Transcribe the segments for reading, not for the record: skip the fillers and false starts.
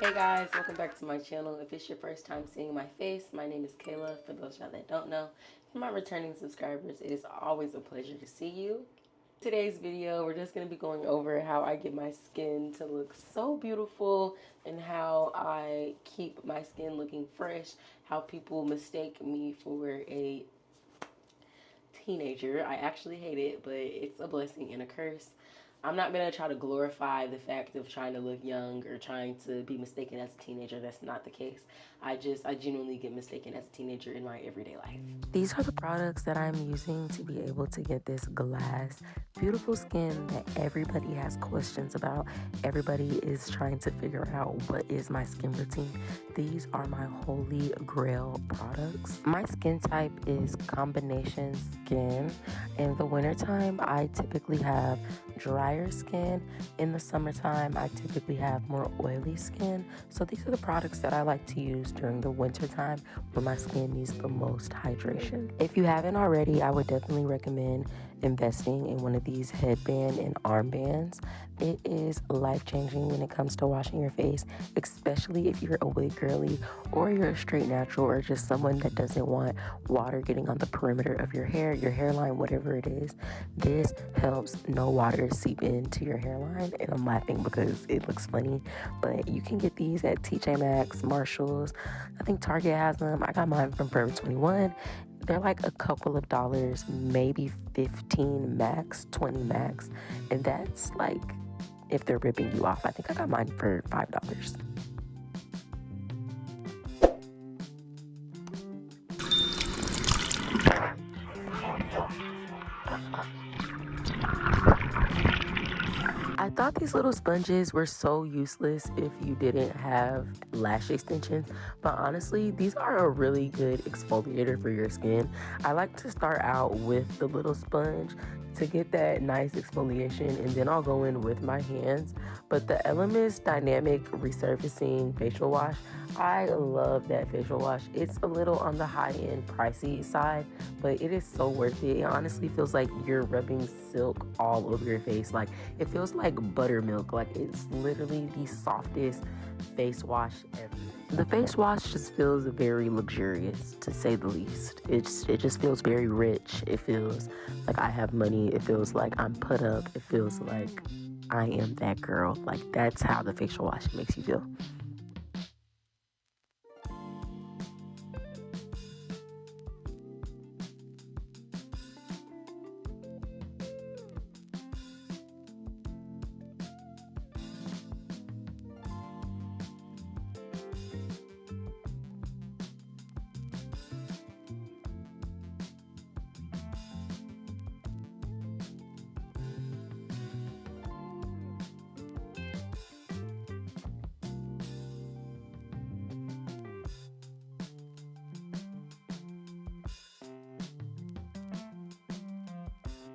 Hey guys, welcome back to my channel. If it's your first time seeing my face, my name is Kayla. For those of y'all that don't know, for my returning subscribers, it is always a pleasure to see you. Today's video, we're just going to be going over how I get my skin to look so beautiful and how I keep my skin looking fresh, how people mistake me for a teenager. I actually hate it, but it's a blessing and a curse. I'm not gonna try to glorify the fact of trying to look young or trying to be mistaken as a teenager. That's not the case. I genuinely get mistaken as a teenager in my everyday life. These are the products that I'm using to be able to get this glass, beautiful skin that everybody has questions about. Everybody is trying to figure out what is my skin routine. These are my holy grail products. My skin type is combination skin. In the wintertime, I typically have drier skin. In the summertime, I typically have more oily skin. So these are the products that I like to use during the wintertime when my skin needs the most hydration. If you haven't already, I would definitely recommend investing in one of these headband and armbands. It is life-changing when it comes to washing your face, especially if you're a wig girly or you're a straight natural or just someone that doesn't want water getting on the perimeter of your hair, your hairline, whatever it is. This helps no water seep into your hairline, and I'm laughing because it looks funny, but you can get these at TJ Maxx, Marshalls. I think Target has them. I got mine from Forever 21. They're like a couple of dollars, maybe 15 max, 20 max, and that's like if they're ripping you off. I think I got mine for $5. I thought these little sponges were so useless if you didn't have lash extensions, but honestly, these are a really good exfoliator for your skin. I like to start out with the little sponge to get that nice exfoliation, and then I'll go in with my hands. But the Elemis Dynamic Resurfacing Facial Wash, I love that facial wash. It's a little on the high-end pricey side, but it is so worth it. It honestly feels like you're rubbing silk all over your face. Like, it feels like buttermilk. Like, it's literally the softest face wash ever. The face wash just feels very luxurious, to say the least. It just feels very rich. It feels like I have money. It feels like I'm put up. It feels like I am that girl. Like, that's how the facial wash makes you feel.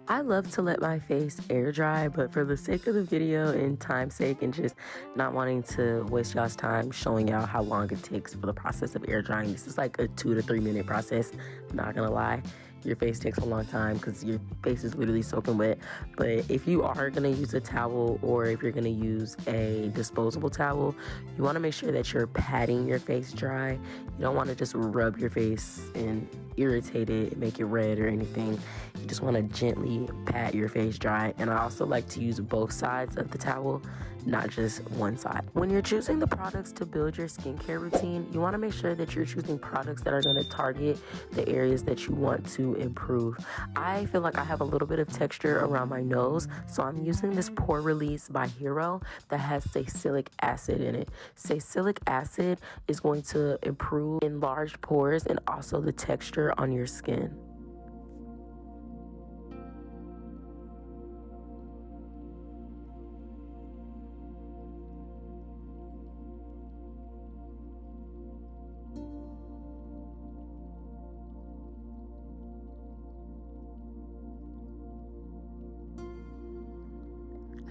I love to let my face air dry, but for the sake of the video and time's sake and just not wanting to waste y'all's time showing y'all how long it takes for the process of air drying, this is like a 2 to 3 minute process, not gonna lie. Your face takes a long time because your face is literally soaking wet. But if you are gonna use a towel or if you're gonna use a disposable towel, you wanna make sure that you're patting your face dry. You don't wanna just rub your face and irritate it, make it red or anything. You just wanna gently pat your face dry. And I also like to use both sides of the towel, not just one side. When you're choosing the products to build your skincare routine, you wanna make sure that you're choosing products that are gonna target the areas that you want to improve. I feel like I have a little bit of texture around my nose, so I'm using this Pore Release by Hero that has salicylic acid in it. Salicylic acid is going to improve enlarged pores and also the texture on your skin.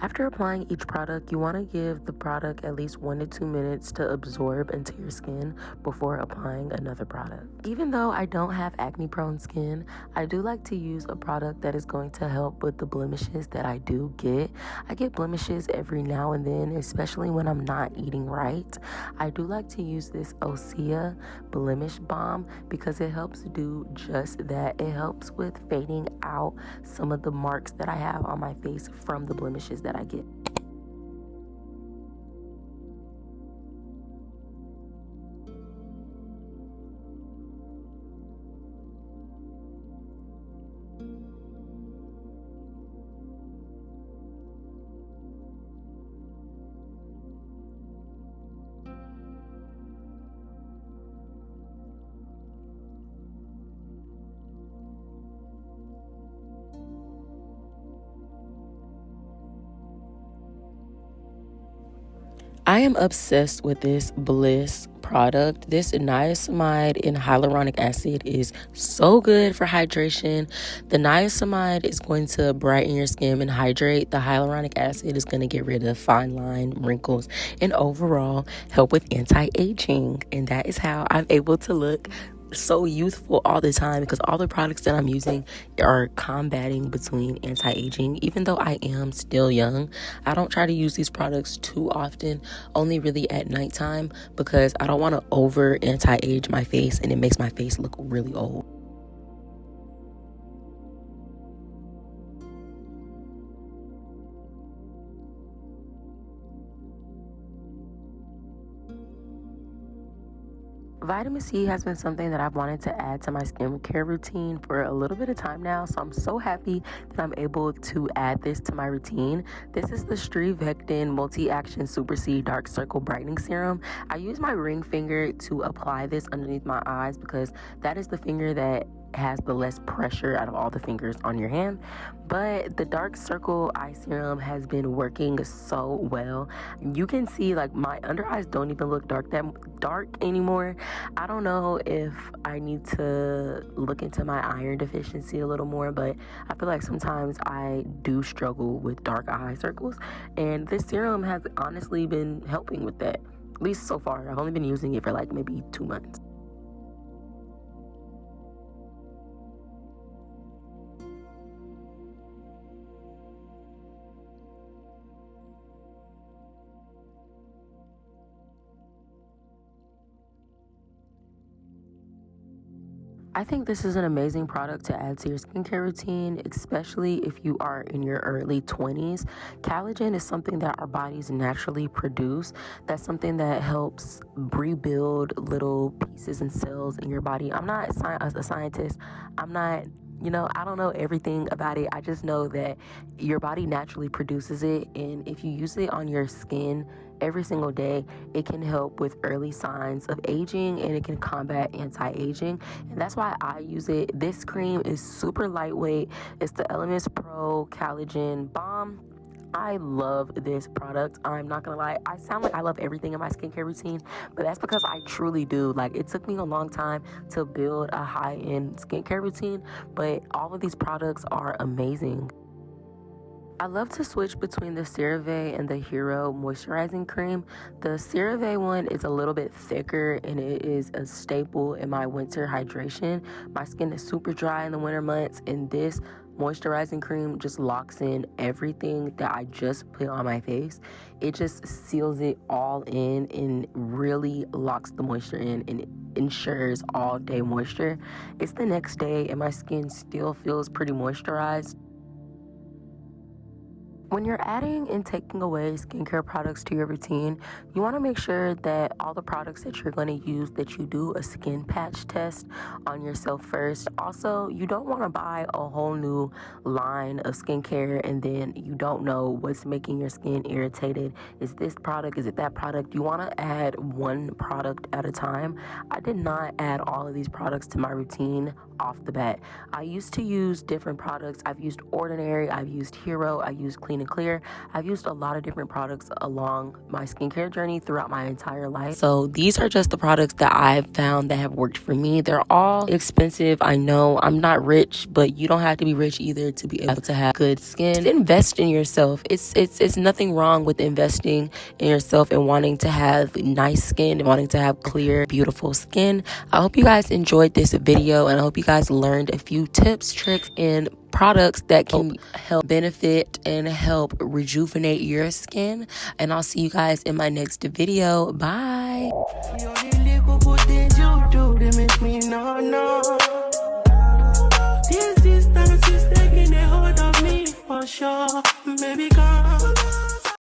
After applying each product, you want to give the product at least 1 to 2 minutes to absorb into your skin before applying another product. Even though I don't have acne-prone skin, I do like to use a product that is going to help with the blemishes that I do get. I get blemishes every now and then, especially when I'm not eating right. I do like to use this Osea Blemish Balm because it helps do just that. It helps with fading out some of the marks that I have on my face from the blemishes that I get. I am obsessed with this Bliss product. This niacinamide and hyaluronic acid is so good for hydration. The niacinamide is going to brighten your skin and hydrate. The hyaluronic acid is going to get rid of fine line, wrinkles, and overall help with anti-aging. And that is how I'm able to look so youthful all the time, because all the products that I'm using are combating between anti-aging. Even though I am still young, I don't try to use these products too often, only really at nighttime, because I don't want to over anti-age my face and it makes my face look really old. Vitamin C has been something that I've wanted to add to my skincare routine for a little bit of time now, so I'm so happy that I'm able to add this to my routine. This is the Strivectin Multi-Action Super C Dark Circle Brightening Serum. I use my ring finger to apply this underneath my eyes because that is the finger that has the less pressure out of all the fingers on your hand. But the dark circle eye serum has been working so well. You can see like my under eyes don't even look that dark anymore. I don't know if I need to look into my iron deficiency a little more, but I feel like sometimes I do struggle with dark eye circles, and this serum has honestly been helping with that, at least so far. I've only been using it for like maybe 2 months. I think this is an amazing product to add to your skincare routine, especially if you are in your early 20s. Collagen is something that our bodies naturally produce. That's something that helps rebuild little pieces and cells in your body. I'm not a scientist. I'm not, I don't know everything about it. I just know that your body naturally produces it, and if you use it on your skin every single day, it can help with early signs of aging and it can combat anti-aging. And that's why I use it. This cream is super lightweight. It's the Elements Pro Collagen Balm. I love this product. I'm not gonna lie, I sound like I love everything in my skincare routine, but that's because I truly do. Like, it took me a long time to build a high-end skincare routine, but all of these products are amazing. I love to switch between the CeraVe and the Hero moisturizing cream. The CeraVe one is a little bit thicker and it is a staple in my winter hydration. My skin is super dry in the winter months, and this moisturizing cream just locks in everything that I just put on my face. It just seals it all in and really locks the moisture in, and it ensures all day moisture. It's the next day and my skin still feels pretty moisturized. When you're adding and taking away skincare products to your routine, you want to make sure that all the products that you're going to use, that you do a skin patch test on yourself first. Also, you don't want to buy a whole new line of skincare and then you don't know what's making your skin irritated. Is this product? Is it that product? You want to add one product at a time. I did not add all of these products to my routine off the bat. I used to use different products. I've used Ordinary, I've used Hero, I used Clean and clear. I've used a lot of different products along my skincare journey throughout my entire life. So these are just the products that I've found that have worked for me. They're all expensive. I know I'm not rich, but you don't have to be rich either to be able to have good skin. Just invest in yourself. It's nothing wrong with investing in yourself and wanting to have nice skin and wanting to have clear, beautiful skin. I hope you guys enjoyed this video, and I hope you guys learned a few tips, tricks, and products that can help benefit and help rejuvenate your skin. And I'll see you guys in my next video. Bye. This taking a hold of me for sure. Baby,